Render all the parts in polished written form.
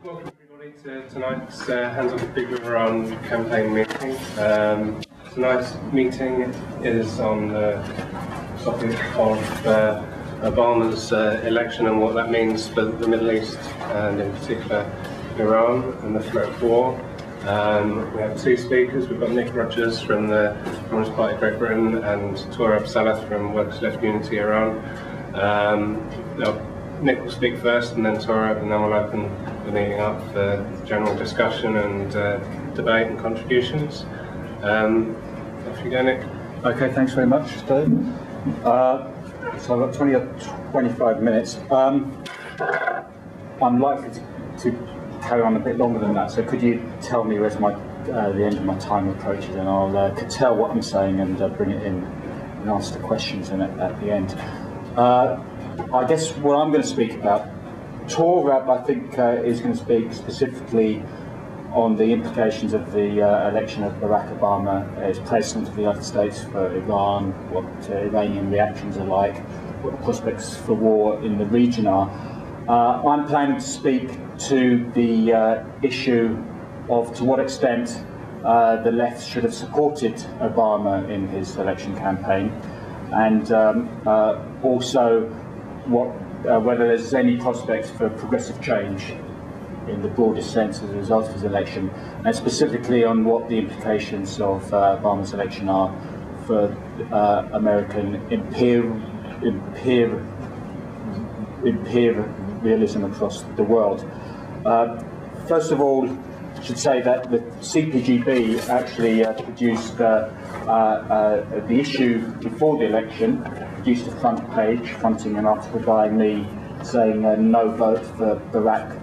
Welcome everybody to tonight's Hands on Computer Iran campaign meeting. Tonight's meeting is on the topic of Obama's election and what that means for the Middle East and in particular Iran and the threat of war. We have two speakers. We've got Nick Rogers from the Communist Party of Great Britain and Torab Saleth from Workers' Left Unity Iran. Nick will speak first and then Torab, and then we'll open the meeting up for general discussion and debate and contributions. Off you go, Nick. Okay, thanks very much, Dave. So I've got 20 or 25 minutes. I'm likely to carry on a bit longer than that, so could you tell me where's the end of my time approaches, and I'll curtail what I'm saying and bring it in and answer the questions at the end. I guess what I'm going to speak about, Torab, I think, is going to speak specifically on the implications of the election of Barack Obama as President of the United States for Iran, what Iranian reactions are like, what the prospects for war in the region are. I'm planning to speak to the issue of to what extent the left should have supported Obama in his election campaign, and also whether there's any prospects for progressive change in the broadest sense as a result of his election, and specifically on what the implications of Obama's election are for American imperialism across the world. First of all, I should say that the CPGB actually produced the issue before the election, produced a front page fronting an article by me saying no vote for Barack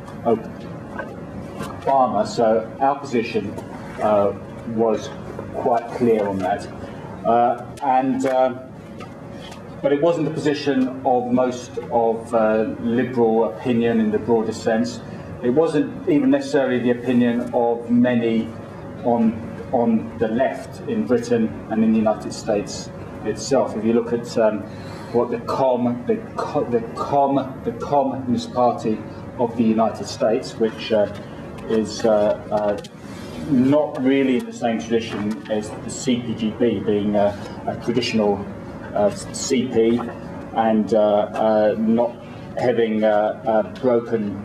Obama. So our position was quite clear on that. But it wasn't the position of most of liberal opinion in the broadest sense. It wasn't even necessarily the opinion of many on the left in Britain and in the United States itself. If you look at what the Communist Party of the United States, which is not really in the same tradition as the CPGB, being a traditional CP, and not having broken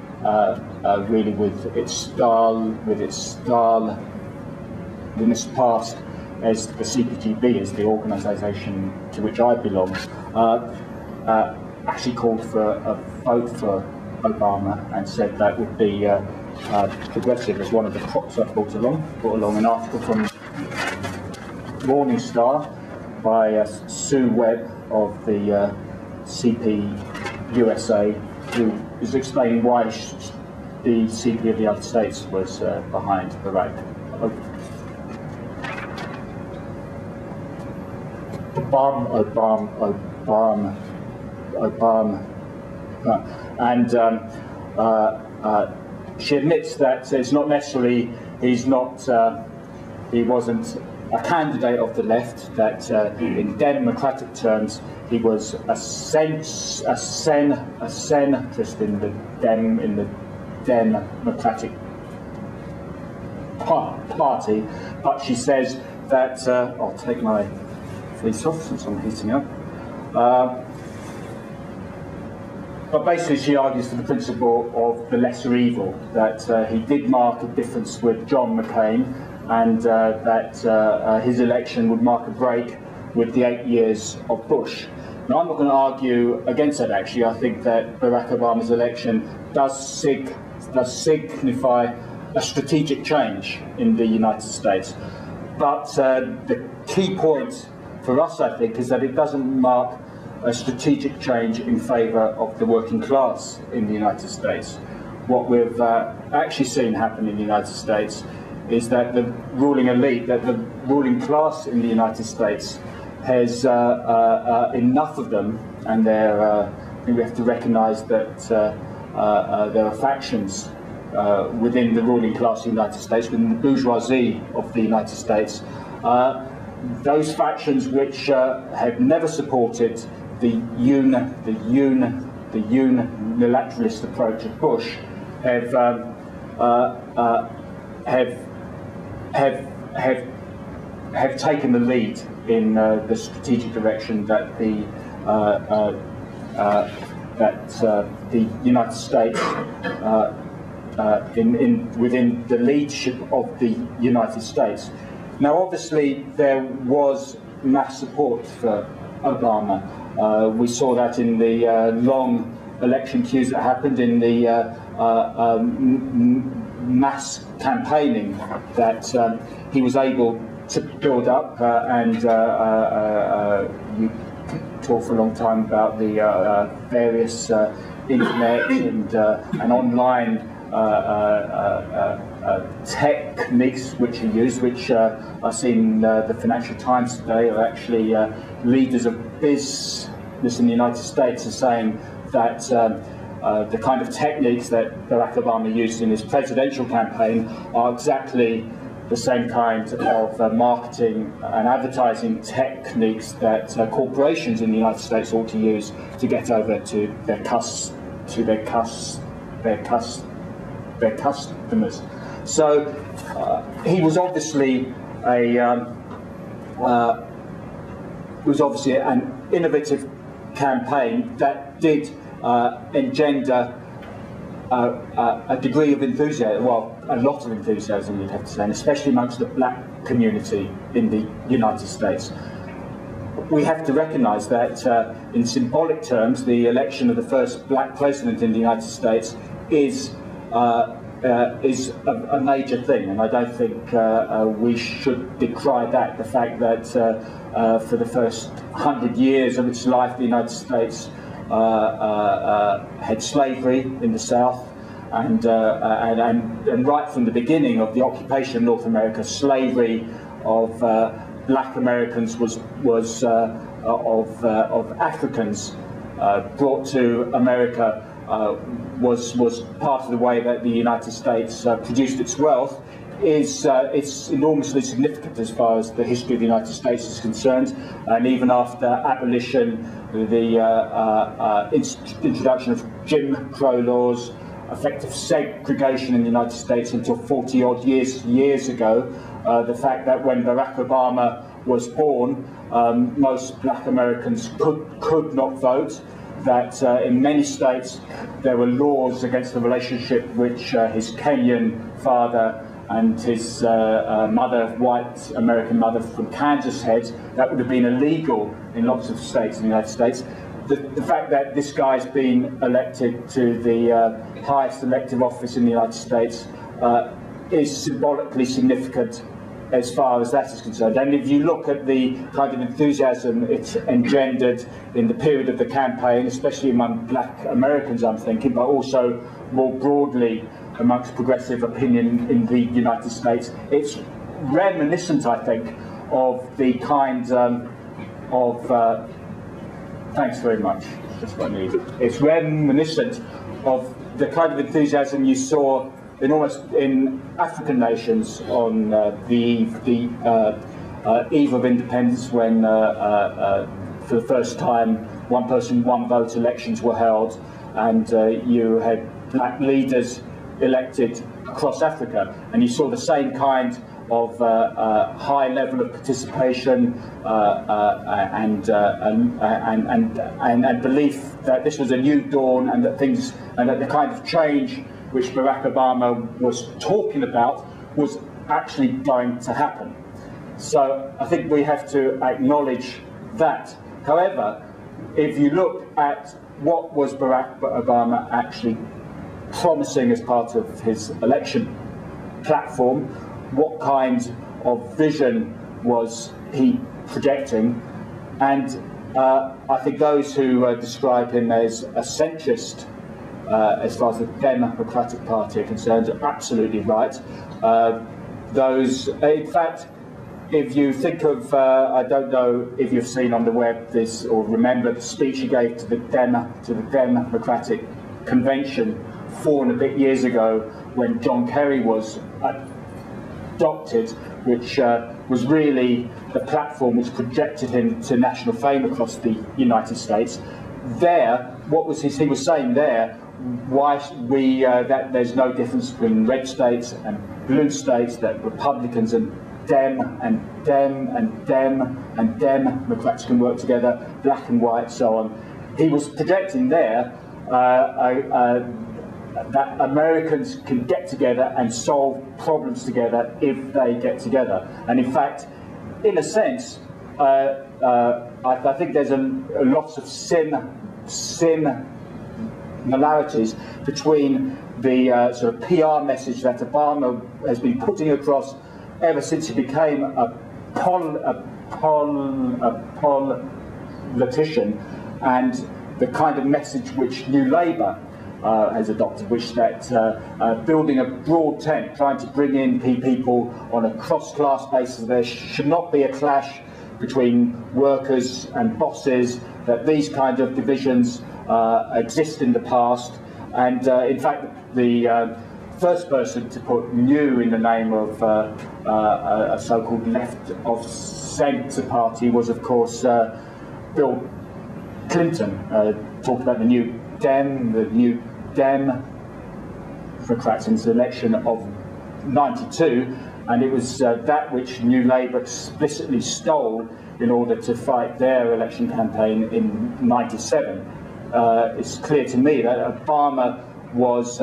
really with its Stalinist past as the CPGB, as the organisation to which I belong, actually called for a vote for Obama and said that would be progressive. As one of the props I brought along an article from Morning Star by Sue Webb of the CP USA, who is explaining why the CP of the United States was behind Barack Obama. And she admits that it's not necessarily he wasn't a candidate of the left, that in democratic terms he was a centrist in the Democratic Party, but she says that I'll take my fleece off since I'm heating up. But basically she argues for the principle of the lesser evil, that he did mark a difference with John McCain, and that his election would mark a break with the 8 years of Bush. Now, I'm not going to argue against that, actually. I think that Barack Obama's election does signify a strategic change in the United States. But the key point for us, I think, is that it doesn't mark a strategic change in favour of the working class in the United States. What we've actually seen happen in the United States is that the ruling elite, that the ruling class in the United States has enough of them, and I think we have to recognise that there are factions within the ruling class of the United States, within the bourgeoisie of the United States, those factions which have never supported the unilateralist approach of Bush have have taken the lead in the strategic direction that the United States, within the leadership of the United States. Now, obviously, there was mass support for Obama. We saw that in the long election queues that happened, in the mass campaigning that he was able to build up, and you talk for a long time about the various internet and online techniques which are used, which I've seen the Financial Times today are actually leaders of business in the United States are saying that the kind of techniques that Barack Obama used in his presidential campaign are exactly the same kind of marketing and advertising techniques that corporations in the United States ought to use to get over to their customers. So he was obviously an innovative campaign that did engender a degree of enthusiasm, well, a lot of enthusiasm, you'd have to say, and especially amongst the black community in the United States. We have to recognise that, in symbolic terms, the election of the first black president in the United States is a major thing, and I don't think we should decry that. The fact that for the first 100 years of its life, the United States had slavery in the South, and right from the beginning of the occupation of North America, slavery of black Americans was of Africans brought to America was part of the way that the United States produced its wealth. It's enormously significant as far as the history of the United States is concerned, and even after abolition, the introduction of Jim Crow laws, effective segregation in the United States until 40-odd years ago, the fact that when Barack Obama was born, most black Americans could not vote, that in many states there were laws against the relationship which his Kenyan father and his mother, white American mother from Kansas had, that would have been illegal in lots of states in the United States. The fact that this guy's been elected to the highest elective office in the United States is symbolically significant as far as that is concerned. And if you look at the kind of enthusiasm it engendered in the period of the campaign, especially among black Americans, I'm thinking, but also more broadly amongst progressive opinion in the United States, it's reminiscent, I think, of the kind of thanks very much, that's what I need. It's reminiscent of the kind of enthusiasm you saw in African nations on the eve of independence, when for the first time one person, one vote elections were held, and you had black leaders elected across Africa, and you saw the same kind of high level of participation and belief that this was a new dawn, and that the kind of change which Barack Obama was talking about was actually going to happen. So I think we have to acknowledge that. However, if you look at what was Barack Obama actually promising as part of his election platform, what kind of vision was he projecting, and I think those who describe him as a centrist as far as the Democratic Party are concerned are absolutely right. In fact, if you think of, I don't know if you've seen on the web this or remember the speech he gave to the Democratic Convention 4 and a bit years ago when John Kerry was adopted, which was really the platform which projected him to national fame across the United States. There, what was he was saying there that there's no difference between red states and blue states, that Republicans and Democrats can work together, black and white, so on. He was projecting there that Americans can get together and solve problems together if they get together. And in fact, in a sense, I think there's a lot of similarities between the sort of PR message that Obama has been putting across ever since he became a politician, and the kind of message which New Labour has adopted, which that building a broad tent, trying to bring in people on a cross-class basis. There should not be a clash between workers and bosses, that these kind of divisions exist in the past. And in fact, the first person to put new in the name of a so-called left of centre party was, of course, Bill Clinton. Talked about the new Democrats in the election of '92, and it was that which New Labour explicitly stole in order to fight their election campaign in '97. It's clear to me that Obama was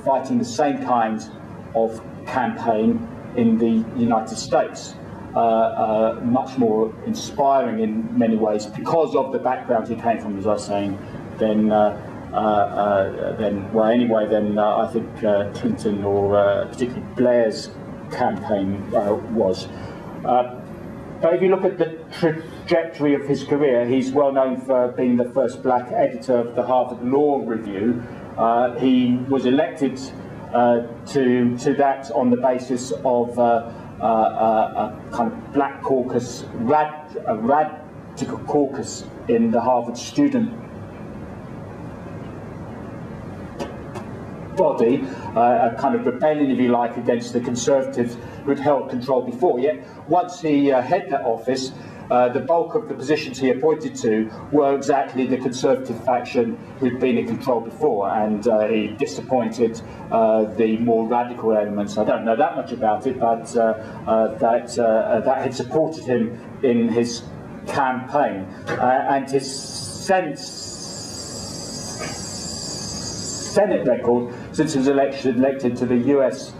fighting the same kind of campaign in the United States. Much more inspiring in many ways because of the background he came from, as I was saying, than I think Clinton or particularly Blair's campaign was. But if you look at the trajectory of his career, he's well known for being the first black editor of the Harvard Law Review. He was elected to that on the basis of a kind of black caucus, a radical caucus in the Harvard student body, a kind of rebellion, if you like, against the Conservatives who had held control before. Yet once he had that office, the bulk of the positions he appointed to were exactly the Conservative faction who'd been in control before, and he disappointed the more radical elements. I don't know that much about it, but that had supported him in his campaign, and his Senate record since he was elected to the US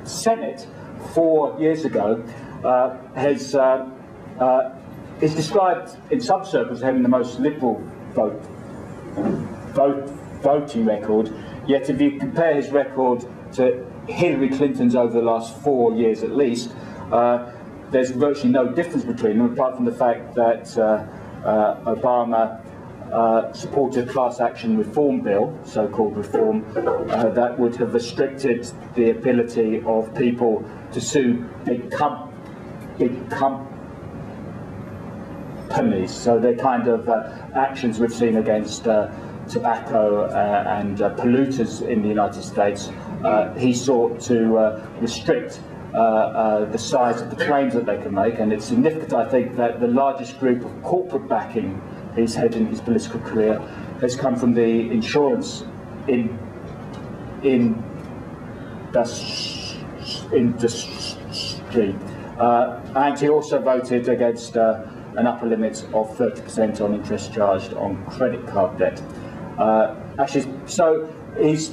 Senate 4 years ago is described in some circles as having the most liberal voting record. Yet if you compare his record to Hillary Clinton's over the last 4 years at least, there's virtually no difference between them, apart from the fact that Obama supported a class action reform bill, so-called reform, that would have restricted the ability of people to sue big companies. So the kind of actions we've seen against tobacco and polluters in the United States, he sought to restrict the size of the claims that they can make. And it's significant, I think, that the largest group of corporate backing he's had in his political career has come from the insurance industry. And he also voted against an upper limit of 30% on interest charged on credit card debt. So he's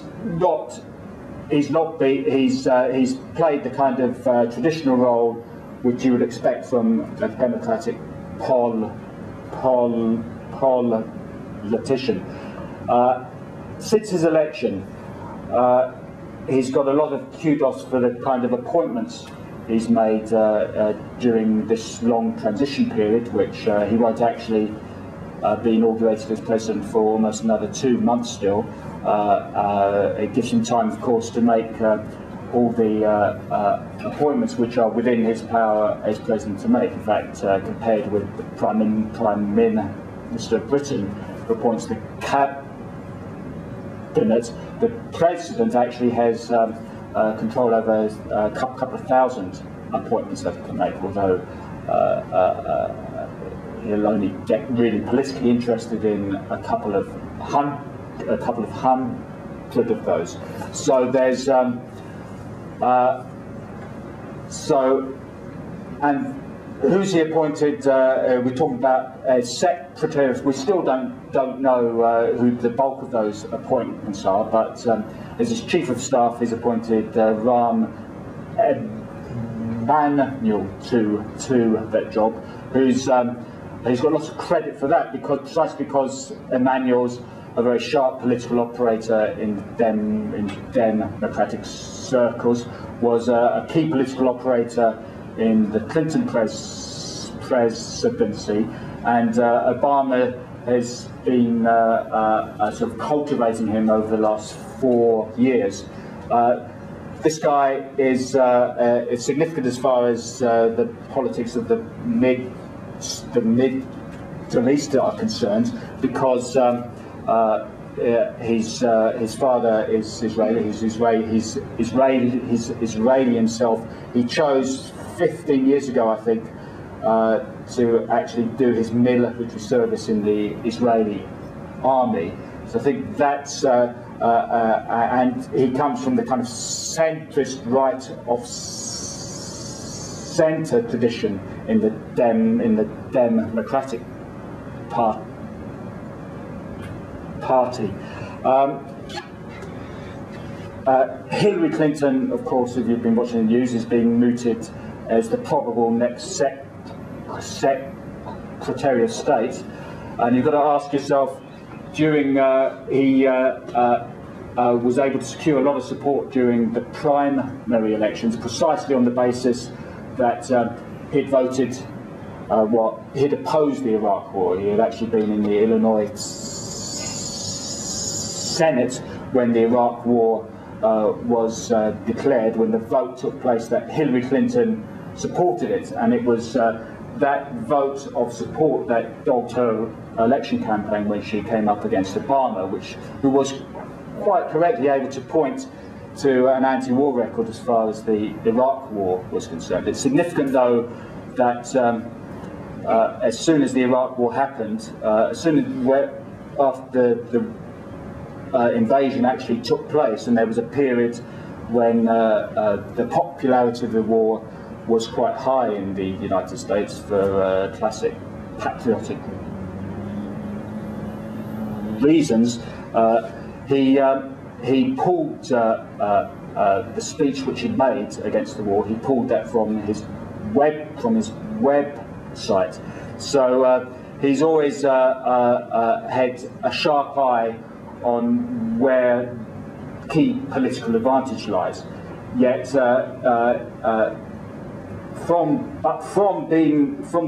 played the kind of traditional role which you would expect from a democratic politician. Since his election, he's got a lot of kudos for the kind of appointments he's made during this long transition period, which he won't actually be inaugurated as president for almost another 2 months still. It gives him time, of course, to make all the appointments which are within his power as president to make. In fact, compared with the Prime Minister of Britain, who appoints the cabinet, the president actually has control over a couple of thousand appointments that he can make, although he'll only get really politically interested in a couple of hundred of those. So there's and who's he appointed? We're talking about secretaries. We still don't know who the bulk of those appointments are, but as his chief of staff, he's appointed Ram Emanuel to that job. He's got lots of credit for that precisely because Emmanuel's a very sharp political operator in democratic circles, was a key political operator in the Clinton presidency, and Obama has been sort of cultivating him over the last 4 years. This guy is significant as far as the politics of the Middle East are concerned, because his father is Israeli. He's Israeli himself. He chose 15 years ago, I think, to actually do his military service in the Israeli army. So I think that's and he comes from the kind of centrist right of centre tradition in the Democratic Party. Hillary Clinton, of course, if you've been watching the news, is being mooted as the probable next Secretary of State, and you've got to ask yourself, during he was able to secure a lot of support during the primary elections, precisely on the basis that he'd voted, he'd opposed the Iraq War. He had actually been in the Illinois Senate when the Iraq War was declared, when the vote took place, that Hillary Clinton supported it, and it was that vote of support that dogged her election campaign when she came up against Obama, who was quite correctly able to point to an anti-war record as far as the Iraq War was concerned. It's significant, though, that as soon as the Iraq War happened, after the invasion actually took place, and there was a period when the popularity of the war was quite high in the United States for classic patriotic reasons, he pulled the speech which he made against the war. He pulled that from his website. So he's always had a sharp eye on where key political advantage lies. Yet, from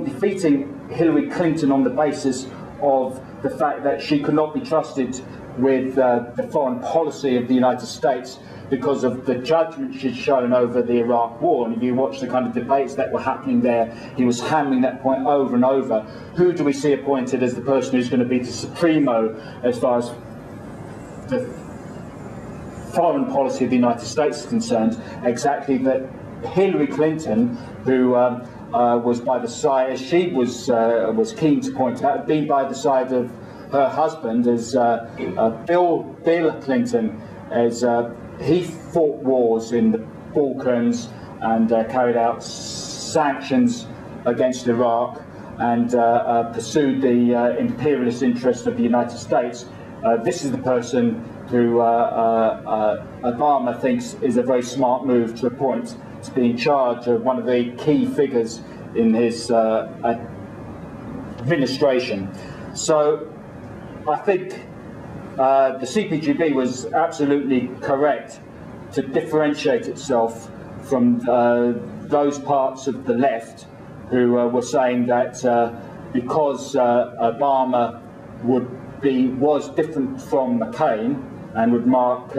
defeating Hillary Clinton on the basis of the fact that she could not be trusted with the foreign policy of the United States because of the judgment she'd shown over the Iraq War, and if you watch the kind of debates that were happening there, he was hammering that point over and over. Who do we see appointed as the person who's going to be the supremo as far as the foreign policy of the United States is concerned? Exactly that. Hillary Clinton, who was by the side, as she was keen to point out, been by the side of her husband, as Bill Clinton, as he fought wars in the Balkans and carried out sanctions against Iraq and pursued the imperialist interests of the United States. This is the person who Obama thinks is a very smart move to appoint to be in charge of one of the key figures in his administration. So I think the CPGB was absolutely correct to differentiate itself from those parts of the left who were saying that because Obama was different from McCain and would mark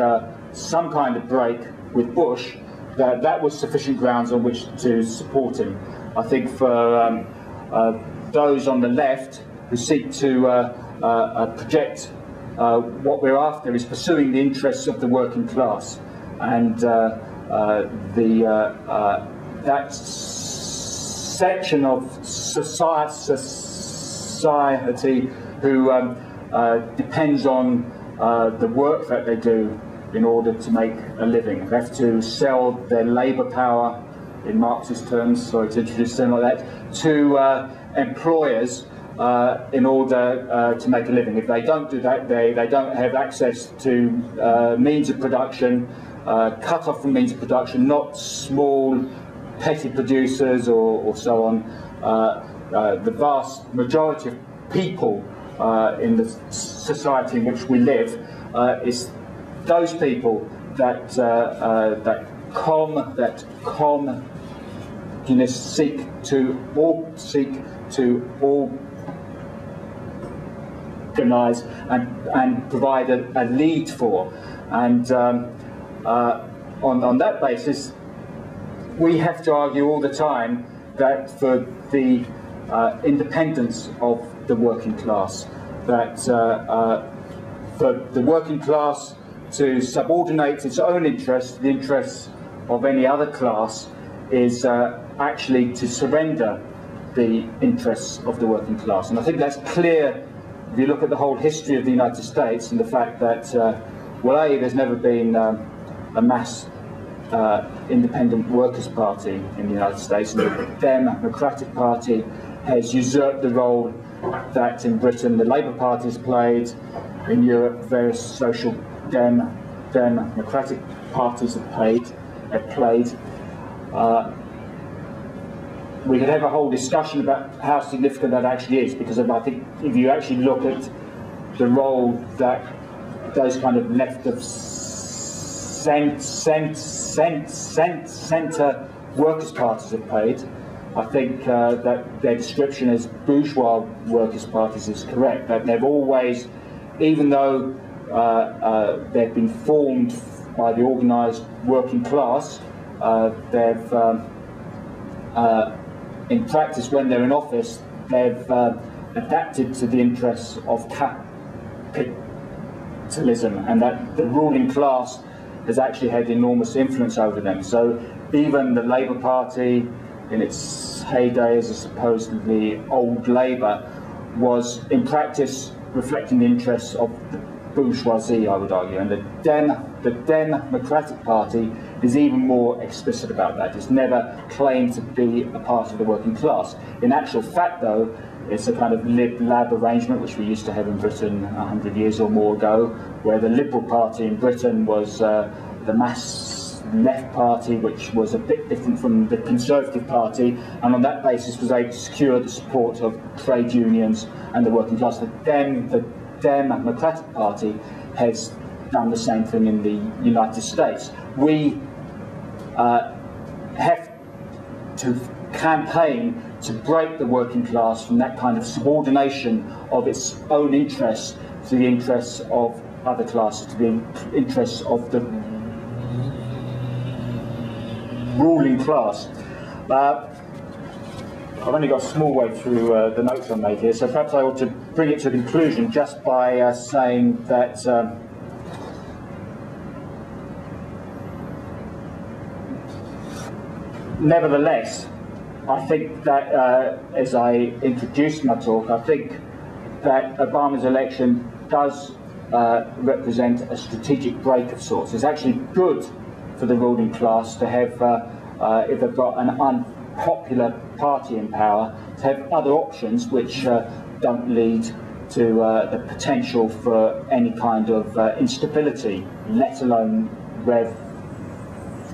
some kind of break with Bush, that was sufficient grounds on which to support him. I think for those on the left who seek to project what we're after is pursuing the interests of the working class, and that section of society who depends on the work that they do in order to make a living. They have to sell their labour power, in Marxist terms, sorry to introduce something like that, to employers in order to make a living. If they don't do that, they don't have access to means of production, cut off from means of production, not small petty producers or so on. The vast majority of people in the society in which we live is those people that seek to organise and provide a lead for, and on that basis, we have to argue all the time that for the independence of the working class, that for the working class to subordinate its own interests to the interests of any other class is actually to surrender the interests of the working class. And I think that's clear if you look at the whole history of the United States and the fact that, well, A, there's never been a mass independent workers' party in the United States, and the Democratic Party has usurped the role that in Britain the Labour Party has played, in Europe various social democratic parties have played. We could have a whole discussion about how significant that actually is, because I think if you actually look at the role that those kind of left of centre workers' parties have played, I think that their description as bourgeois workers' parties is correct. That they've always, even though they've been formed by the organised working class, they've in practice, when they're in office, they've adapted to the interests of capitalism, and that the ruling class has actually had enormous influence over them. So even the Labour Party, in its heyday as a supposedly old Labour, was in practice reflecting the interests of the bourgeoisie, I would argue, and the Democratic Party is even more explicit about that. It's never claimed to be a part of the working class. In actual fact, though, it's a kind of lib-lab arrangement which we used to have in Britain 100 years or more ago, where the Liberal Party in Britain was the mass left party, which was a bit different from the Conservative Party, and on that basis was able to secure the support of trade unions and the working class. The Democratic Party has done the same thing in the United States. We have to campaign to break the working class from that kind of subordination of its own interests to the interests of other classes, to the interests of the ruling class. I've only got a small way through the notes I made here, so perhaps I ought to bring it to a conclusion just by saying that nevertheless, I think that, as I introduced my talk, I think that Obama's election does represent a strategic break of sorts. It's actually good for the ruling class to have, if they've got an unpopular party in power, to have other options which don't lead to the potential for any kind of instability, let alone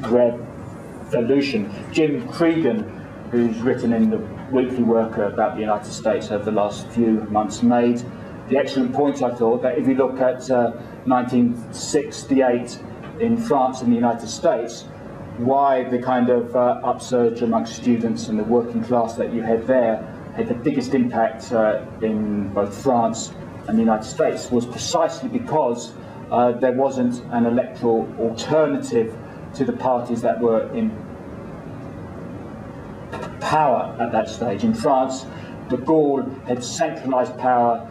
revolution. Jim Cregan, who's written in the Weekly Worker about the United States over the last few months, made the excellent point, I thought, that if you look at 1968 in France and the United States, why the kind of upsurge amongst students and the working class that you had there had the biggest impact in both France and the United States was precisely because there wasn't an electoral alternative to the parties that were in power at that stage. In France, de Gaulle had centralised power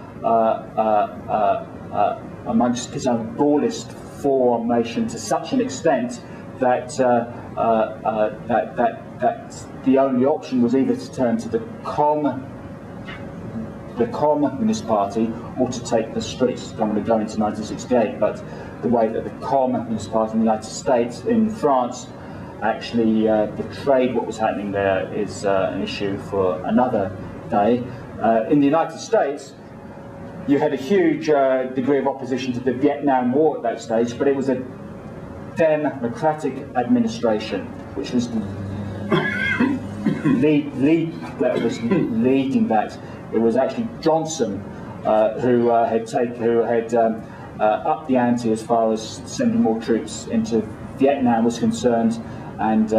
amongst his own Gaullist formation to such an extent that that the only option was either to turn to the the Communist Party ought to take the streets. I don't want to go into 1968, but the way that the Communist Party in the United States, in France, actually betrayed what was happening there is an issue for another day. In the United States, you had a huge degree of opposition to the Vietnam War at that stage, but it was a democratic administration, which was leading that. It was actually Johnson who had upped the ante as far as sending more troops into Vietnam was concerned, and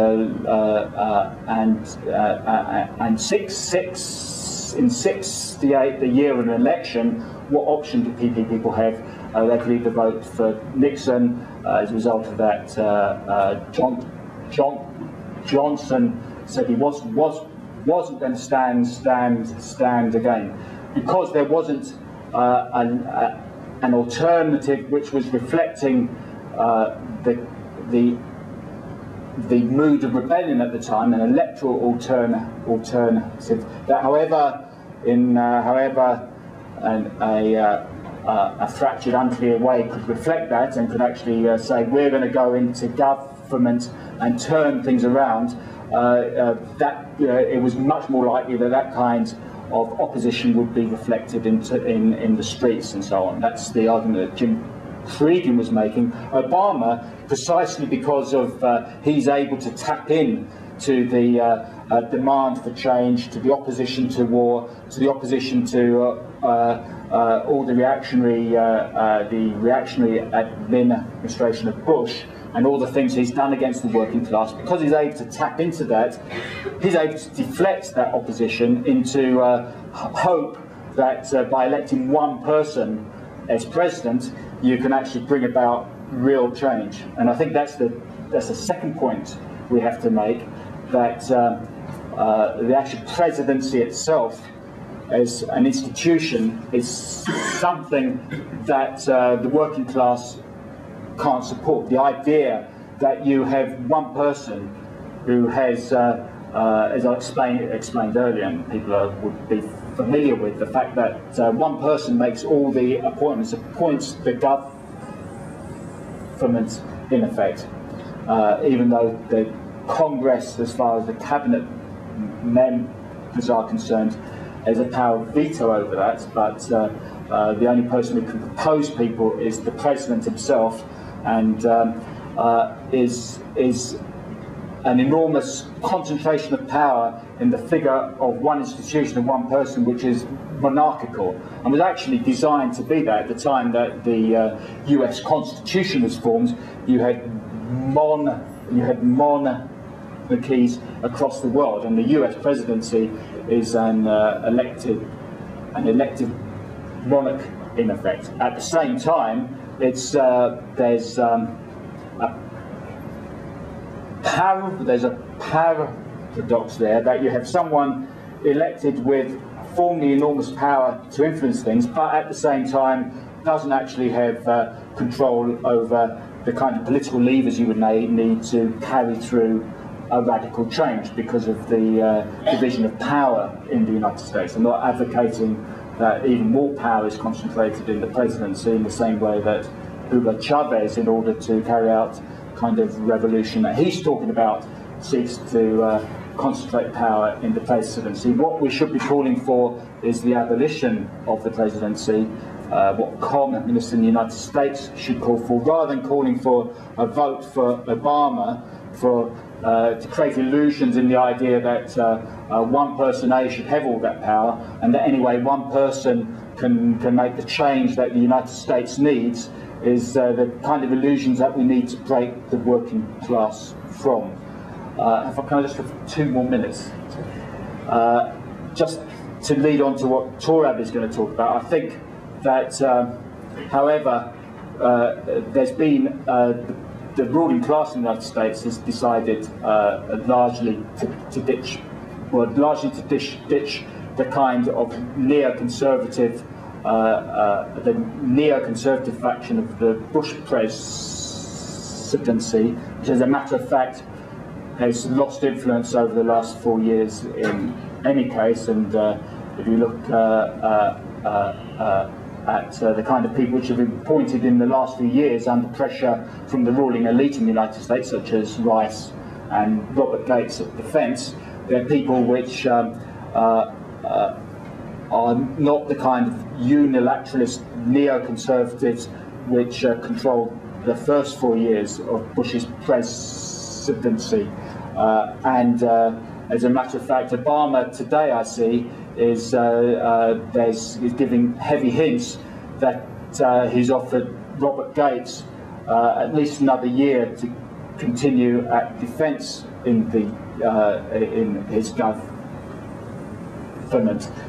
in '68, the year of an election, what option did people have? They could either vote for Nixon. As a result of that, Johnson said he wasn't going to stand again, because there wasn't an alternative which was reflecting the mood of rebellion at the time, an electoral alternative that, however a fractured, unclear way could reflect that and could actually say we're going to go into government and turn things around. It was much more likely that that kind of opposition would be reflected in the streets and so on. That's the argument that Jim Cregan was making. Obama, precisely because of he's able to tap in to the demand for change, to the opposition to war, to the opposition to all the reactionary administration of Bush, and all the things he's done against the working class. Because he's able to tap into that, he's able to deflect that opposition into hope that by electing one person as president, you can actually bring about real change. And I think that's the second point we have to make, that the actual presidency itself as an institution is something that the working class can't support. The idea that you have one person who has, as I explained earlier, and people would be familiar with the fact that one person makes all the appointments, appoints the government in effect, even though the Congress, as far as the cabinet members are concerned, has a power of veto over that, but the only person who can propose people is the president himself, and is an enormous concentration of power in the figure of one institution and one person, which is monarchical, and was actually designed to be that. At the time that the US Constitution was formed, you had monarchies across the world, and the US presidency is an elected monarch in effect. At the same time, there's a paradox there, that you have someone elected with formally enormous power to influence things, but at the same time doesn't actually have control over the kind of political levers you would need to carry through a radical change, because of the division of power in the United States. I'm not advocating that even more power is concentrated in the presidency in the same way that Hugo Chavez, in order to carry out kind of revolution that he's talking about, seeks to concentrate power in the presidency. What we should be calling for is the abolition of the presidency, what communists in the United States should call for, rather than calling for a vote for Obama, to create illusions in the idea that one person A should have all that power, and that anyway one person can make the change that the United States needs, is the kind of illusions that we need to break the working class from. If I can just have 2 more minutes, just to lead on to what Torab is going to talk about. I think that, however, there's been the ruling class in the United States has decided largely to ditch the kind of neoconservative, the neoconservative faction of the Bush presidency, which, as a matter of fact, has lost influence over the last 4 years in any case, and if you look at the kind of people which have been appointed in the last few years under pressure from the ruling elite in the United States, such as Rice and Robert Gates at Defence, they're people which are not the kind of unilateralist neoconservatives which controlled the first 4 years of Bush's presidency. As a matter of fact, Obama today, I see, is giving heavy hints that he's offered Robert Gates at least another year to continue at Defence in his government.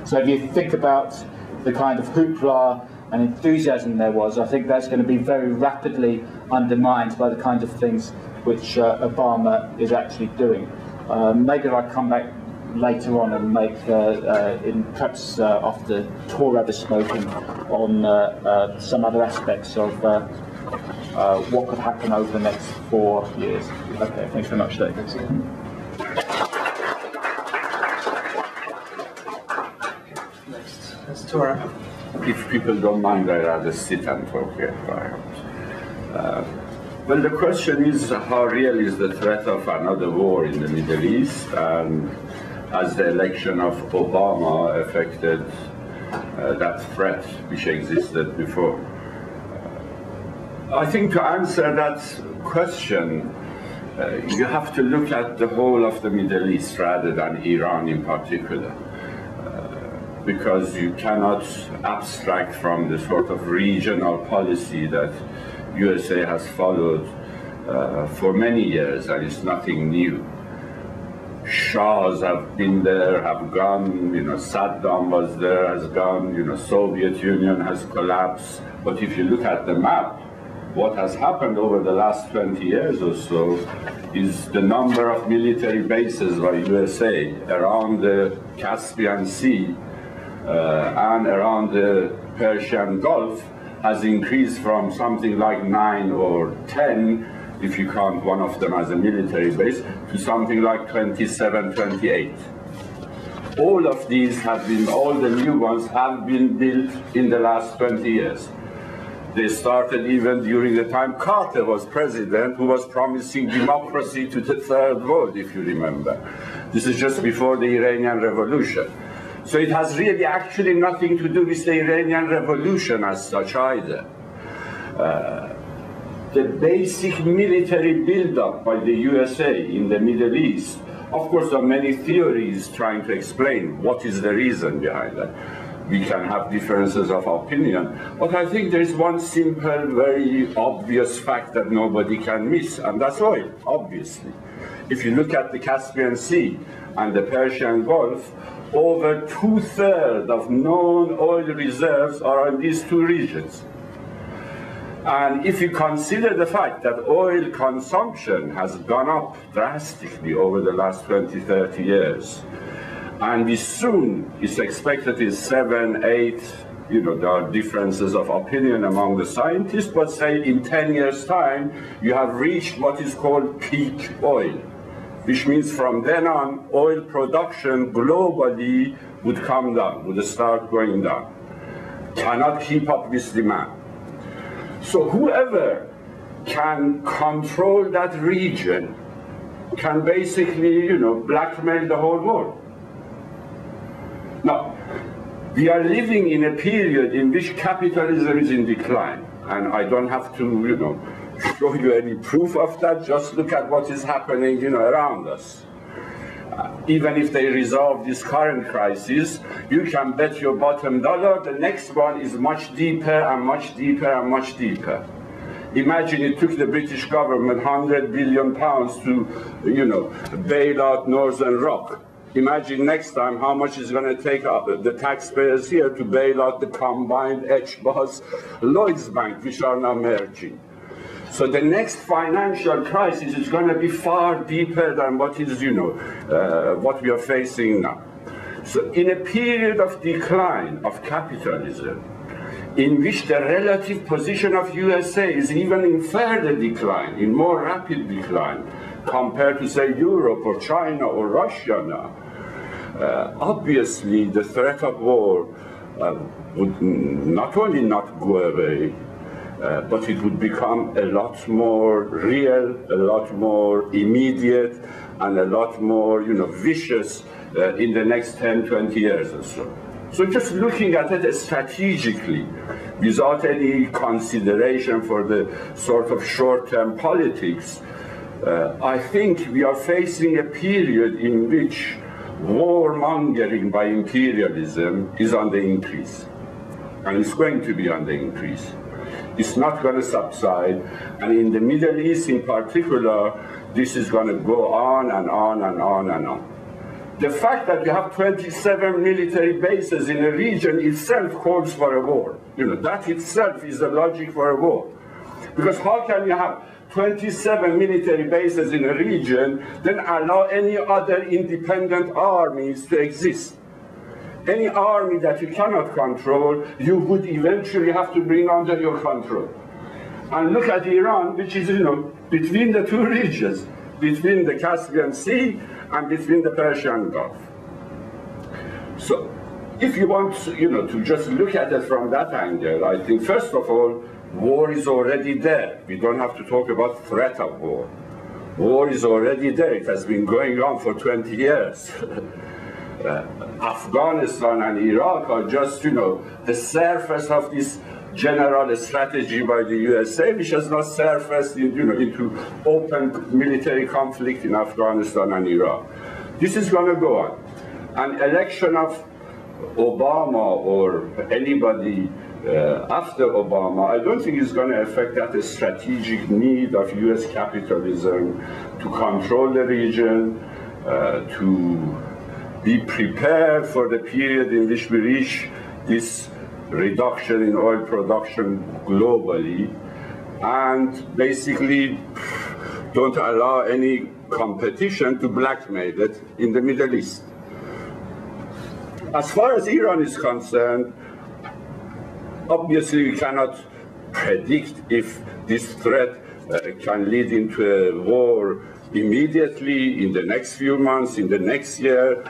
So if you think about the kind of hoopla and enthusiasm there was, I think that's going to be very rapidly undermined by the kind of things which Obama is actually doing. Maybe I'll come back later on and make, perhaps after Torab has spoken, on some other aspects of what could happen over the next 4 years. Okay, thanks very much, Dave. Next, that's Torab. If people don't mind, I'd rather sit and talk here. Well, the question is, how real is the threat of another war in the Middle East, and has the election of Obama affected that threat which existed before? I think to answer that question, you have to look at the whole of the Middle East rather than Iran in particular, because you cannot abstract from the sort of regional policy that USA has followed for many years, and it's nothing new. Shahs have been there, have gone, Saddam was there, has gone, Soviet Union has collapsed. But if you look at the map, what has happened over the last 20 years or so is the number of military bases by USA around the Caspian Sea and around the Persian Gulf has increased from something like 9 or 10, if you count one of them as a military base, to something like 27, 28. All of these have been, all the new ones have been built in the last 20 years. They started even during the time Carter was president, who was promising democracy to the third world, if you remember. This is just before the Iranian Revolution. So it has really actually nothing to do with the Iranian Revolution as such either. The basic military build-up by the USA in the Middle East, of course, there are many theories trying to explain what is the reason behind that. We can have differences of opinion, but I think there is one simple, very obvious fact that nobody can miss, and that's oil, obviously. If you look at the Caspian Sea and the Persian Gulf, over 2/3 of known oil reserves are in these two regions. And if you consider the fact that oil consumption has gone up drastically over the last 20, 30 years, and we soon, it's expected is 7, 8, there are differences of opinion among the scientists, but say in 10 years' time, you have reached what is called peak oil, which means from then on, oil production globally would come down, would start going down. Cannot keep up with demand. So whoever can control that region can basically, blackmail the whole world. Now, we are living in a period in which capitalism is in decline, and I don't have to, show you any proof of that. Just look at what is happening, around us. Even if they resolve this current crisis, you can bet your bottom dollar the next one is much deeper and much deeper and much deeper. Imagine it took the British government £100 billion to, bail out Northern Rock. Imagine next time how much is going to take the taxpayers here to bail out the combined HBOS Lloyds Bank, which are now merging. So the next financial crisis is going to be far deeper than what is, what we are facing now. So in a period of decline of capitalism, in which the relative position of USA is even in further decline, in more rapid decline, compared to, say, Europe or China or Russia now, Obviously, the threat of war would not only not go away, but it would become a lot more real, a lot more immediate, and a lot more, vicious in the next 10, 20 years or so. So just looking at it strategically, without any consideration for the sort of short-term politics, I think we are facing a period in which warmongering by imperialism is on the increase, and it's going to be on the increase. It's not going to subside, and in the Middle East in particular, this is going to go on and on and on and on. The fact that you have 27 military bases in a region itself calls for a war. That itself is the logic for a war. Because how can you have 27 military bases in a region, then allow any other independent armies to exist? Any army that you cannot control, you would eventually have to bring under your control. And look at Iran, which is, between the two regions, between the Caspian Sea and between the Persian Gulf. So, if you want, to just look at it from that angle, I think, first of all, war is already there. We don't have to talk about threat of war. War is already there. It has been going on for 20 years. Afghanistan and Iraq are just, the surface of this general strategy by the USA, which has not surfaced into open military conflict in Afghanistan and Iraq. This is going to go on. An election of Obama or anybody after Obama, I don't think is going to affect that strategic need of US capitalism to control the region, to be prepared for the period in which we reach this reduction in oil production globally, and basically don't allow any competition to blackmail it in the Middle East. As far as Iran is concerned, obviously we cannot predict if this threat can lead into a war immediately, in the next few months, in the next year.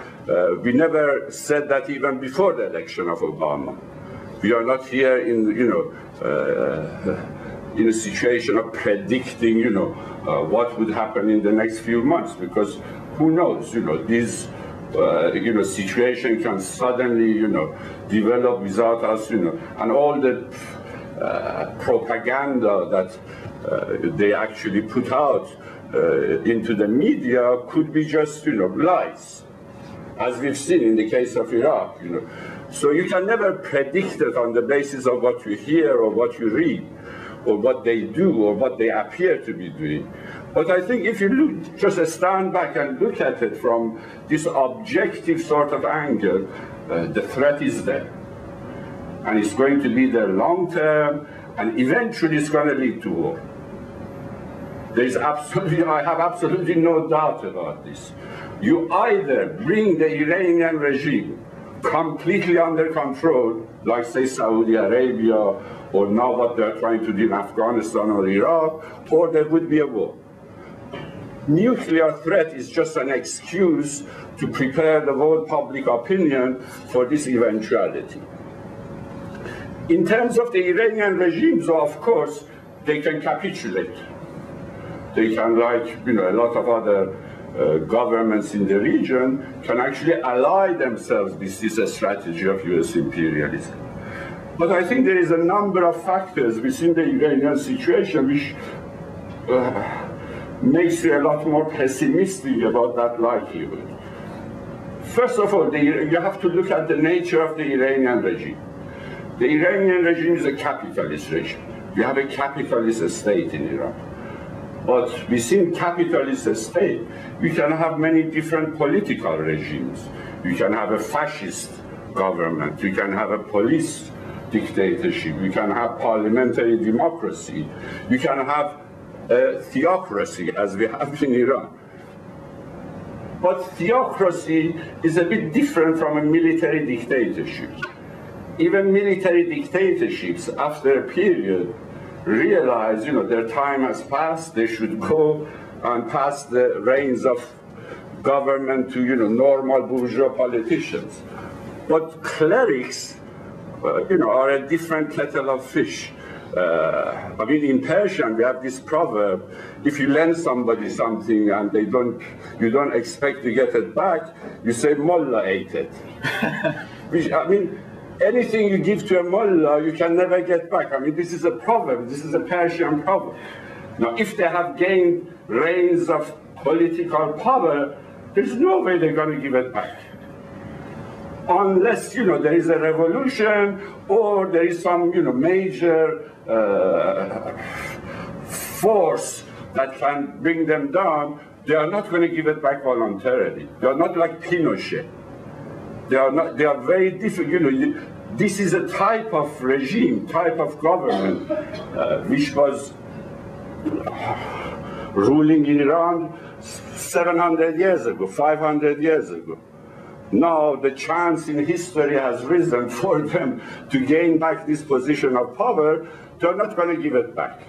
We never said that even before the election of Obama. We are not here in, in a situation of predicting, what would happen in the next few months, because who knows, this, situation can suddenly, develop without us, and all the propaganda that they actually put out into the media could be just, lies, as we've seen in the case of Iraq, So you can never predict it on the basis of what you hear or what you read, or what they do or what they appear to be doing. But I think if you just stand back and look at it from this objective sort of angle, the threat is there. And it's going to be there long term, and eventually it's going to lead to war. I have absolutely no doubt about this. You either bring the Iranian regime completely under control, like say Saudi Arabia, or now what they're trying to do in Afghanistan or Iraq, or there would be a war. Nuclear threat is just an excuse to prepare the world public opinion for this eventuality. In terms of the Iranian regime, so of course, they can capitulate. They can, like a lot of other governments in the region, can actually ally themselves with this strategy of US imperialism. But I think there is a number of factors within the Iranian situation which makes you a lot more pessimistic about that likelihood. First of all, you have to look at the nature of the Iranian regime. The Iranian regime is a capitalist regime. You have a capitalist state in Iran. But within capitalist state, you can have many different political regimes. You can have a fascist government. You can have a police dictatorship. You can have parliamentary democracy. You can have a theocracy, as we have in Iran. But theocracy is a bit different from a military dictatorship. Even military dictatorships, after a period, realize, their time has passed, they should go and pass the reins of government to, normal bourgeois politicians. But clerics, are a different kettle of fish. I mean, in Persian, we have this proverb: if you lend somebody something and you don't expect to get it back, you say, "Mullah ate it." Which, I mean, anything you give to a mullah, you can never get back. I mean, this is a proverb. This is a Persian proverb. Now, if they have gained reins of political power, there's no way they're going to give it back. Unless, there is a revolution or there is some, major force that can bring them down, they are not going to give it back voluntarily. They are not like Pinochet. They are very different. This is a type of regime, type of government, which was ruling in Iran 700 years ago, 500 years ago. Now the chance in history has risen for them to gain back this position of power. They're not going to give it back.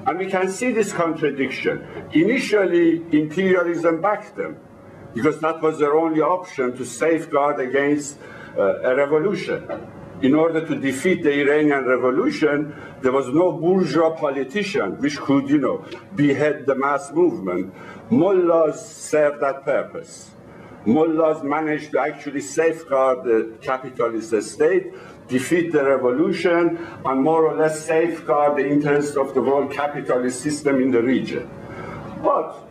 And we can see this contradiction. Initially, imperialism backed them, because that was their only option to safeguard against a revolution. In order to defeat the Iranian Revolution, there was no bourgeois politician which could, behead the mass movement. Mullahs served that purpose. Mullahs managed to actually safeguard the capitalist state, defeat the revolution, and more or less safeguard the interests of the world capitalist system in the region. But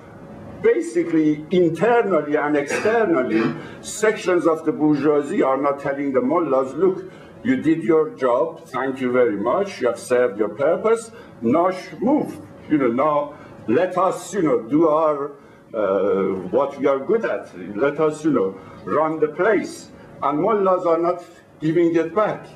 basically, internally and externally, sections of the bourgeoisie are not telling the mullahs, look, you did your job, thank you very much, you have served your purpose, now move. Now let us, do our, what we are good at. Let us, run the place. And mullahs are not giving it back.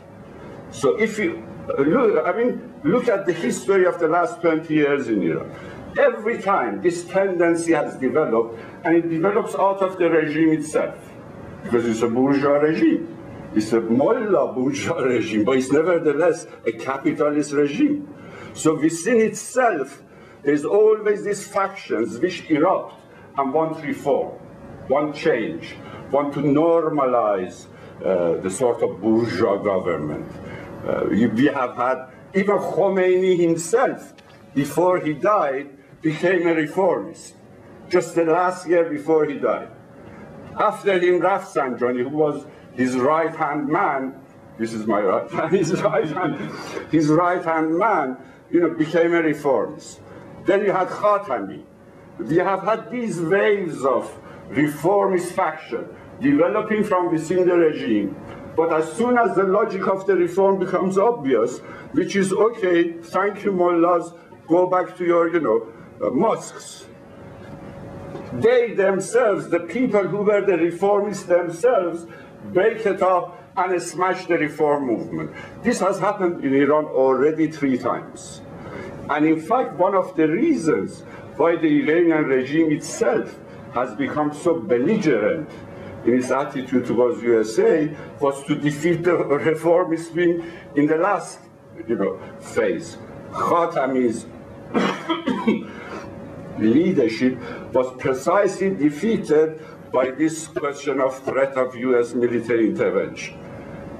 So if you, look at the history of the last 20 years in Iran. Every time this tendency has developed, and it develops out of the regime itself, because it's a bourgeois regime. It's a mullah bourgeois regime, but it's nevertheless a capitalist regime. So within itself, there's always these factions which erupt and want reform, want change, want to normalize the sort of bourgeois government. We have had, even Khomeini himself, before he died, became a reformist, just the last year before he died. After him, Rafsanjani, who was his right-hand man, this is my right hand, his right-hand man, became a reformist. Then you had Khatami. We have had these waves of reformist faction developing from within the regime. But as soon as the logic of the reform becomes obvious, which is, okay, thank you, mullahs, go back to your, mosques. They themselves, the people who were the reformists themselves, break it up and smash the reform movement. This has happened in Iran already 3 times. And in fact, one of the reasons why the Iranian regime itself has become so belligerent in its attitude towards USA was to defeat the reformist wing in the last, phase. Khatami's leadership was precisely defeated by this question of threat of US military intervention.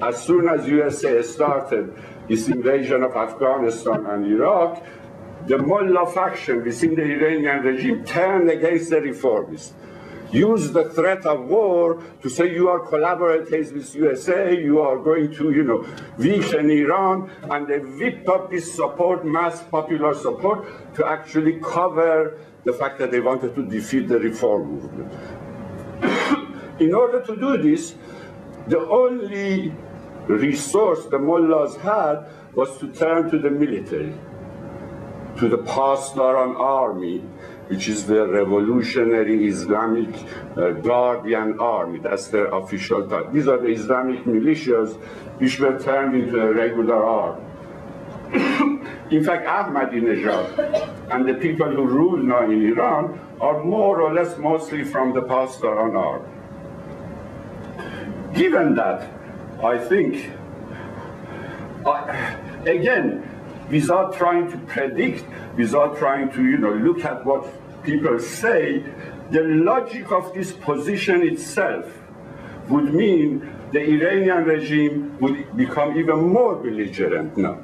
As soon as USA started its invasion of Afghanistan and Iraq, the mullah faction within the Iranian regime turned against the reformists, used the threat of war to say you are collaborators with USA, you are going to, weaken Iran, and they whipped up this support, mass popular support, to actually cover the fact that they wanted to defeat the reform movement. In order to do this, the only resource the mullahs had was to turn to the military, to the Pasdaran army, which is the Revolutionary Islamic Guardian Army. That's their official title. These are the Islamic militias which were turned into a regular army. In fact, Ahmadinejad and the people who rule now in Iran are more or less mostly from the Pasdaran army. Given that, I think, again, without trying to predict, without trying to look at what people say, The logic of this position itself would mean the Iranian regime would become even more belligerent now,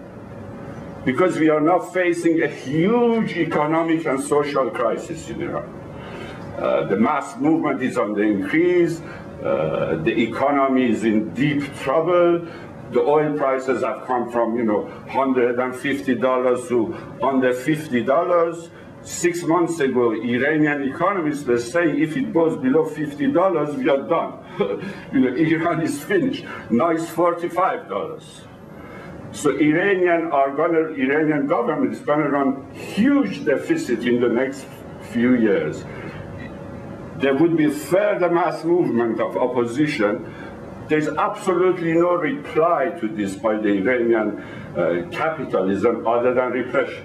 because we are now facing a huge economic and social crisis in Iran. The mass movement is on the increase, the economy is in deep trouble, the oil prices have come from, $150 to under $50. 6 months ago, Iranian economists were saying if it goes below $50, we are done. Iran is finished. Now it's $45. So Iranian government is going to run huge deficit in the next few years. There would be further mass movement of opposition. There's absolutely no reply to this by the Iranian capitalism other than repression.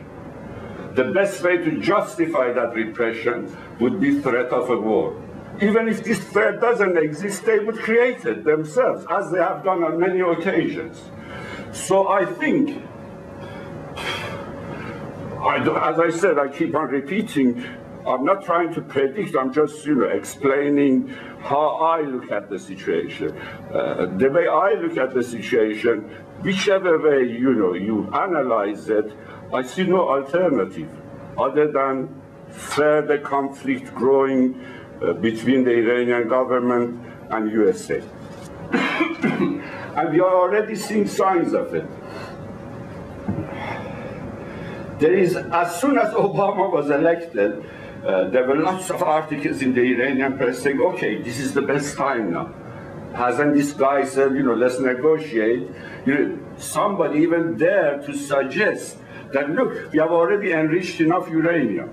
The best way to justify that repression would be threat of a war. Even if this threat doesn't exist, they would create it themselves, as they have done on many occasions. So I think, as I said, I keep on repeating, I'm not trying to predict, I'm just explaining how I look at the situation. The way I look at the situation, whichever way you analyze it, I see no alternative other than further conflict growing between the Iranian government and USA. And we are already seeing signs of it. There is, as soon as Obama was elected, there were lots of articles in the Iranian press saying, okay, this is the best time now. Hasn't this guy said, let's negotiate? Somebody even dared to suggest that, look, we have already enriched enough uranium.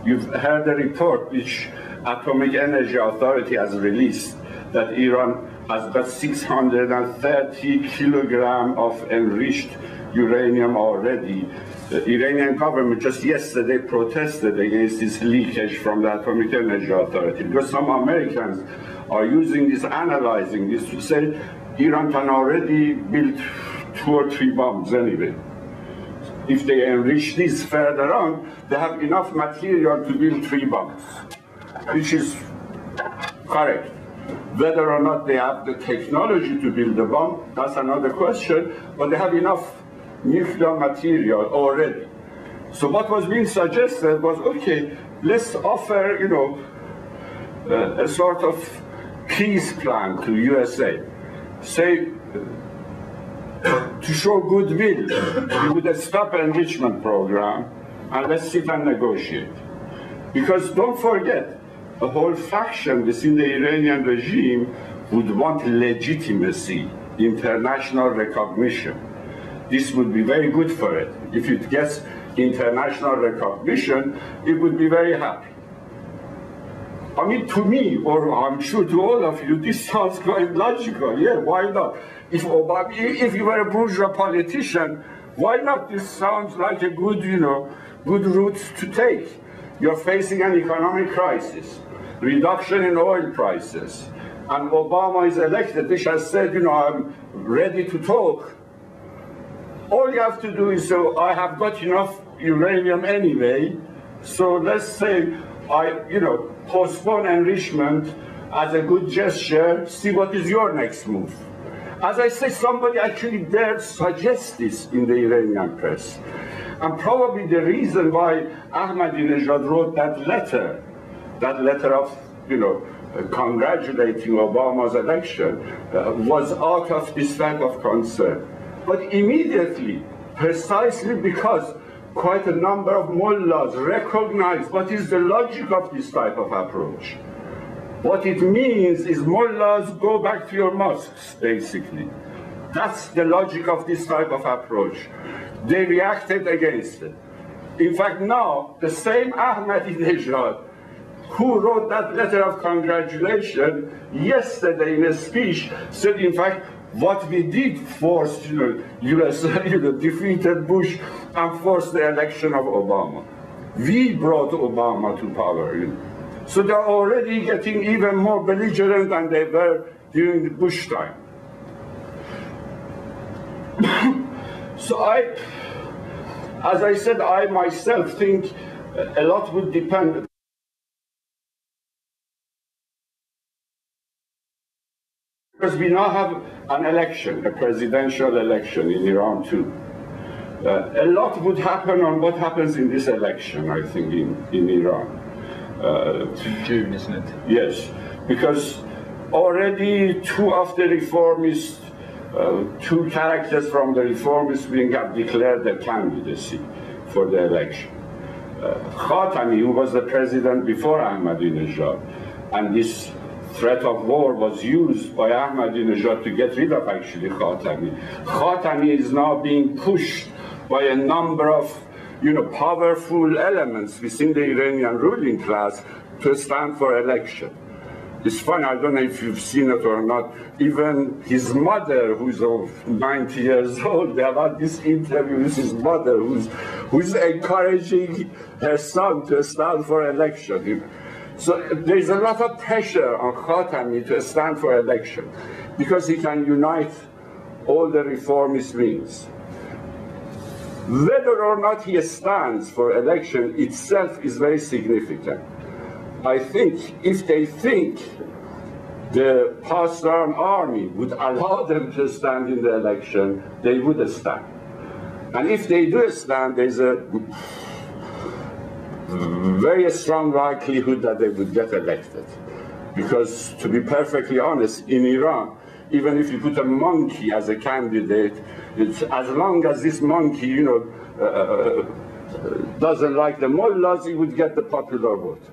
You've heard the report which Atomic Energy Authority has released, that Iran has got 630 kilograms of enriched uranium already. The Iranian government just yesterday protested against this leakage from the Atomic Energy Authority, because some Americans are using this, analyzing this, to say Iran can already build 2 or 3 bombs anyway. If they enrich this further on, they have enough material to build 3 bombs, which is correct. Whether or not they have the technology to build a bomb, that's another question, but they have enough nuclear material already. So what was being suggested was, okay, let's offer, a sort of peace plan to USA. Say, to show goodwill, we would stop enrichment program and let's sit and negotiate. Because don't forget, a whole faction within the Iranian regime would want legitimacy, international recognition. This would be very good for it. If it gets international recognition, it would be very happy. I mean, to me, or I'm sure to all of you, this sounds quite logical. Yeah, why not? If you were a bourgeois politician, why not? This sounds like a good, good route to take. You're facing an economic crisis, reduction in oil prices, and Obama is elected, which has said, I'm ready to talk. All you have to do is, so I have got enough uranium anyway, so let's say postpone enrichment as a good gesture, see what is your next move. As I say, somebody actually dared suggest this in the Iranian press. And probably the reason why Ahmadinejad wrote that letter of, congratulating Obama's election, was out of this type of concern. But immediately, precisely because quite a number of mullahs recognize what is the logic of this type of approach. What it means is mullahs, go back to your mosques, basically. That's the logic of this type of approach. They reacted against it. In fact, now, the same Ahmadinejad who wrote that letter of congratulation yesterday in a speech said, in fact, what we did forced, US, defeated Bush and forced the election of Obama. We brought Obama to power. So they're already getting even more belligerent than they were during the Bush time. So as I said, I myself think a lot would depend Because we now have an election, a presidential election in Iran too. A lot would happen on what happens in this election, I think, in Iran. It's in June, isn't it? Yes, because already two of the reformists, two characters from the reformist wing have declared their candidacy for the election. Khatami, who was the president before Ahmadinejad, and this threat of war was used by Ahmadinejad to get rid of actually Khatami. Khatami is now being pushed by a number of powerful elements within the Iranian ruling class to stand for election. It's funny, I don't know if you've seen it or not, even his mother, who's 90 years old, they have had this interview with his mother, who's encouraging her son to stand for election. So there's a lot of pressure on Khatami to stand for election, because he can unite all the reformist wings. Whether or not he stands for election itself is very significant. I think if they think the Pasdaran army would allow them to stand in the election, they would stand. And if they do stand, there's a very strong likelihood that they would get elected. Because to be perfectly honest, in Iran, even if you put a monkey as a candidate, it's, as long as this monkey, doesn't like the mullahs, he would get the popular vote.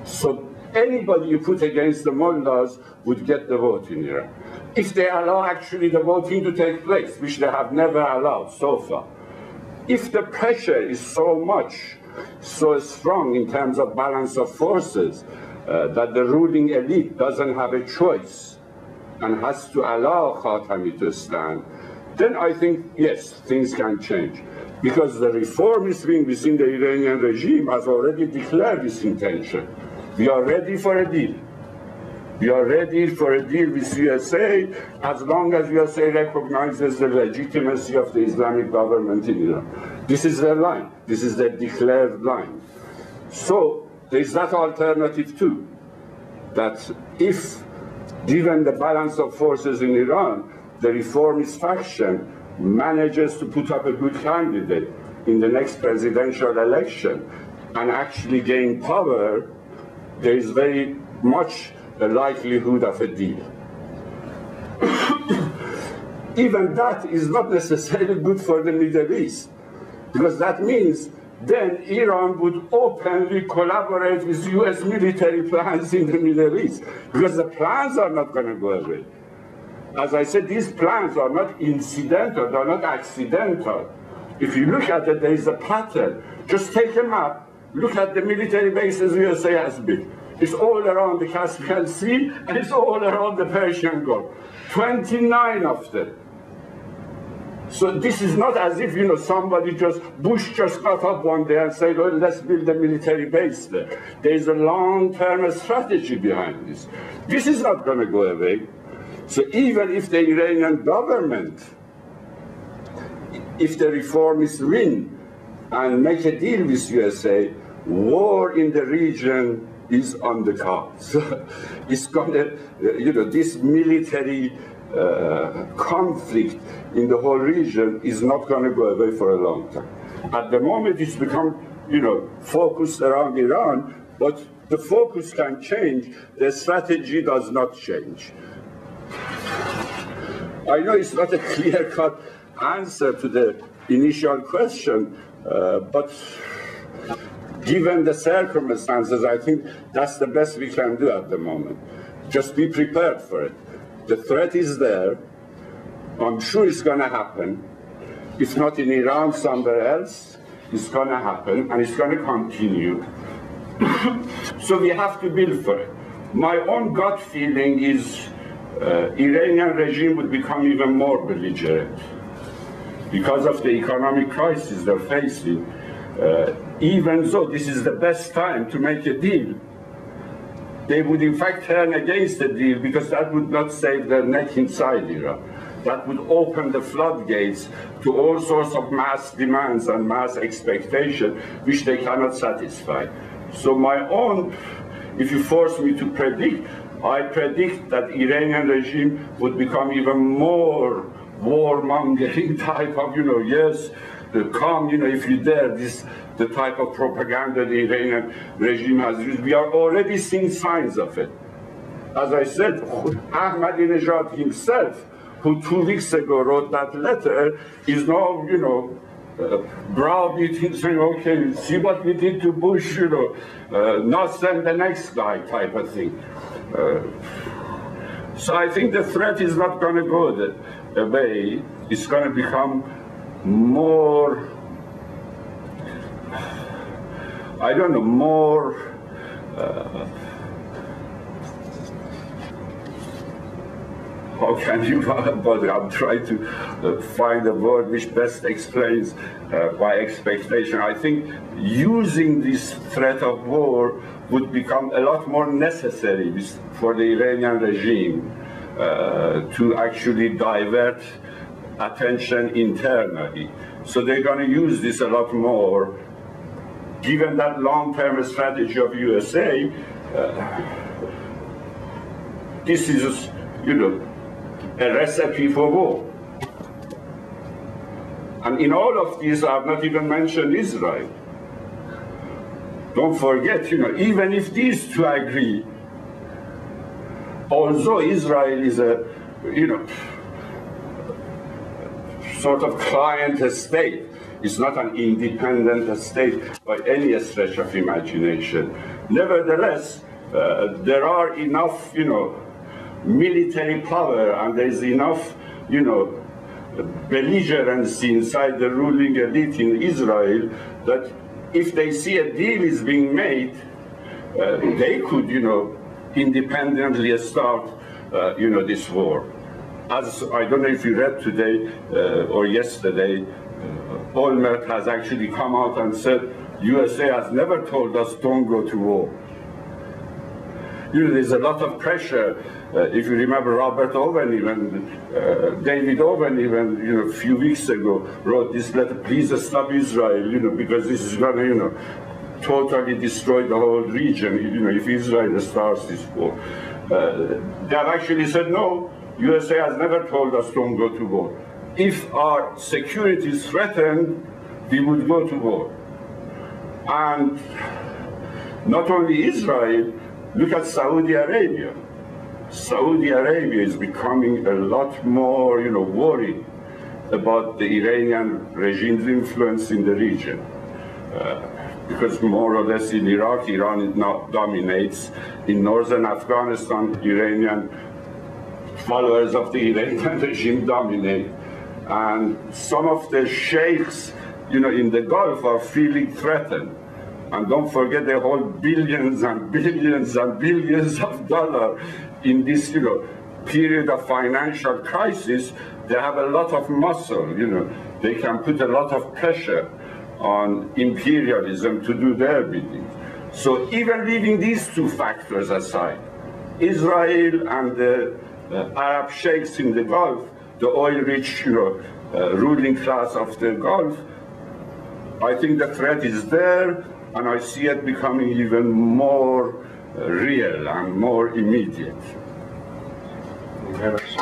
So anybody you put against the mullahs would get the vote in Iran. If they allow actually the voting to take place, which they have never allowed so far. If the pressure is so much, so strong in terms of balance of forces, that the ruling elite doesn't have a choice and has to allow Khatami to stand, then I think, yes, things can change. Because the reformist wing within the Iranian regime has already declared this intention. We are ready for a deal. We are ready for a deal with USA as long as USA recognizes the legitimacy of the Islamic government in Iran. This is their line. This is their declared line. So there is that alternative too, that if, given the balance of forces in Iran, the reformist faction manages to put up a good candidate in the next presidential election and actually gain power, there is very much a likelihood of a deal. Even that is not necessarily good for the Middle East, because that means then Iran would openly collaborate with US military plans in the Middle East, because the plans are not going to go away. As I said, these plans are not incidental, they're not accidental. If you look at it, there is a pattern. Just take a map, look at the military bases USA has built. It's all around the Caspian Sea, and it's all around the Persian Gulf. 29 of them. So this is not as if, somebody Bush just got up one day and said, well, let's build a military base there. There's a long-term strategy behind this. This is not going to go away. So even if the Iranian government, if the reformists win and make a deal with USA, war in the region is on the cards. It's going to, this military conflict in the whole region is not going to go away for a long time. At the moment, it's become, focused around Iran, but the focus can change. The strategy does not change. I know it's not a clear-cut answer to the initial question, but given the circumstances, I think that's the best we can do at the moment. Just be prepared for it. The threat is there. I'm sure it's going to happen. If not in Iran, somewhere else, it's going to happen, and it's going to continue. So we have to build for it. My own gut feeling is Iranian regime would become even more belligerent because of the economic crisis they're facing. Even though this is the best time to make a deal, they would in fact turn against the deal because that would not save their neck inside Iran. That would open the floodgates to all sorts of mass demands and mass expectation which they cannot satisfy. So my own, if you force me to predict, I predict that Iranian regime would become even more warmongering type of, yes, come, if you dare, the type of propaganda the Iranian regime has used. We are already seeing signs of it. As I said, Ahmadinejad himself, who 2 weeks ago wrote that letter, is now, browbeating, saying, okay, see what we did to Bush, not send the next guy type of thing. So I think the threat is not going to go away. It's going to become more, I don't know, more how can you, but I'm trying to find a word which best explains my expectation. I think using this threat of war would become a lot more necessary for the Iranian regime to actually divert attention internally. So they're going to use this a lot more. Given that long-term strategy of USA, this is, a recipe for war. And in all of this, I have not even mentioned Israel. Don't forget, even if these two agree, although Israel is a, sort of client state, it's not an independent state by any stretch of imagination. Nevertheless, there are enough, military power, and there's enough, belligerency inside the ruling elite in Israel that if they see a deal is being made, they could, independently start, this war. As I don't know if you read today or yesterday, Olmert has actually come out and said, USA has never told us don't go to war. There's a lot of pressure. If you remember, Robert Owen, even David Owen, even a few weeks ago, wrote this letter: "Please stop Israel, because this is going to, totally destroy the whole region. If Israel starts this war." They have actually said, "No, USA has never told us don't go to war. If our security is threatened, we would go to war." And not only Israel. Look at Saudi Arabia. Saudi Arabia is becoming a lot more, worried about the Iranian regime's influence in the region. Because more or less in Iraq, Iran now dominates. In northern Afghanistan, Iranian followers of the Iranian regime dominate. And some of the sheikhs, in the Gulf are feeling threatened. And don't forget they hold billions and billions and billions of dollars in this, period of financial crisis. They have a lot of muscle, They can put a lot of pressure on imperialism to do their bidding. So even leaving these two factors aside, Israel and the Arab sheikhs in the Gulf, the oil-rich, ruling class of the Gulf, I think the threat is there. And I see it becoming even more real and more immediate. Thank you very much.